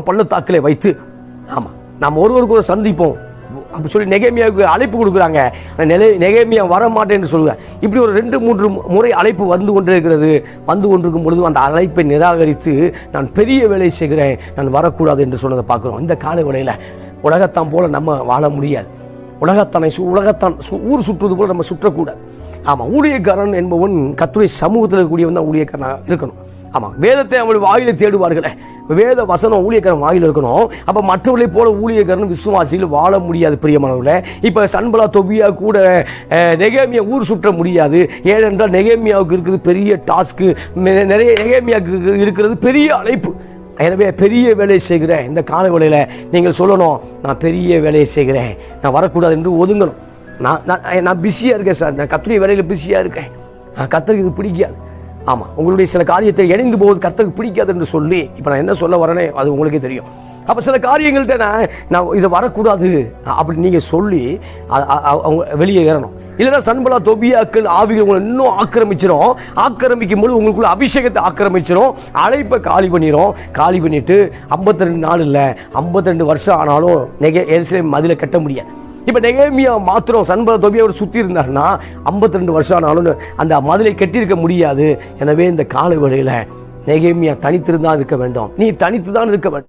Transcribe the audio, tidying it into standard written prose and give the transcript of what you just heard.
பள்ளத்தாக்கிலே வைத்து, ஆமா நாம் ஒருவருக்கு ஒரு சந்திப்போம் அப்படி சொல்லி நெகேமியாவுக்கு அழைப்பு கொடுக்குறாங்க. நெகேமியா வர மாட்டேன் என்று சொல்லுவாங்க. இப்படி ஒரு 2-3 முறை அழைப்பு வந்து கொண்டிருக்கும் பொழுது அந்த அழைப்பை நிராகரித்து நான் பெரிய வேலை செய்கிறேன், நான் வரக்கூடாது என்று சொன்னதை பார்க்கிறோம். இந்த காலை வேளையில உலகத்தான் போல நம்ம வாழ முடியாது. உலகத்தான் ஊர் சுற்றுவது போல நம்ம சுற்றக்கூடாது. ஆமா, ஊழியக்காரன் என்பவன் கர்த்தருடைய சமூகத்தில் இருக்கக்கூடியவன் தான் ஊழியக்காரனா இருக்கணும். ஆமா, வேதத்தை அவங்களுடைய வாயில தேடுவார்களே, வேத வசனம் ஊழியக்காரன் வாயில் இருக்கணும். அப்ப மற்றவர்களை போல ஊழியக்காரன் விசுவாசியில் வாழ முடியாது. பிரியமானவர்களே, இப்ப சன்பலா தொபியா கூட நெகேமியா ஊர் சுற்ற முடியாது. ஏனென்றால் நெகேமியாவுக்கு இருக்கிறது பெரிய டாஸ்க், நிறைய நெகேமியாவுக்கு இருக்கிறது பெரிய அழைப்பு. எனவே பெரிய வேலையை செய்கிறேன். இந்த கால வேளையில நீங்கள் சொல்லணும், நான் பெரிய வேலையை செய்கிறேன், நான் வரக்கூடாது என்று ஒதுங்கணும். நான் பிஸியா இருக்கேன் சார், நான் கர்த்தருடைய வேலையில பிஸியா இருக்கேன், கர்த்தருக்கு இது பிடிக்காது. ஆமா, உங்களுடைய சில காரியத்தை இணைந்து போவது கர்த்தருக்கு பிடிக்காது என்று சொல்லி இப்ப நான் என்ன சொல்ல வரேனே அது உங்களுக்கே தெரியும். அப்ப சில காரியங்கள்ட்ட நான் இதை வரக்கூடாது அப்படி நீங்க சொல்லி வெளியே ஏறணும். இல்லைன்னா சன்பலா தொபியாக்கள் ஆவிகள் உங்களை இன்னும் ஆக்கிரமிக்கும் போது உங்களுக்குள்ள அபிஷேகத்தை ஆக்கிரமிச்சிடும், அழைப்பை காலி பண்ணிட்டு 52 நாள் இல்ல 52 வருஷம் ஆனாலும் எருசலேம் மதிலை கட்ட முடியாது. இப்ப நெகேமியா மாத்திரம் சன்பலா தொபியாவோட சுத்தி இருந்தாருன்னா 52 வருஷம் ஆனாலும் அந்த மதிலை கட்டியிருக்க முடியாது. எனவே இந்த கால வேளையில நெகேமியா தனித்திருந்தான் இருக்க வேண்டும், நீ தனித்துதான் இருக்க வேண்டும்.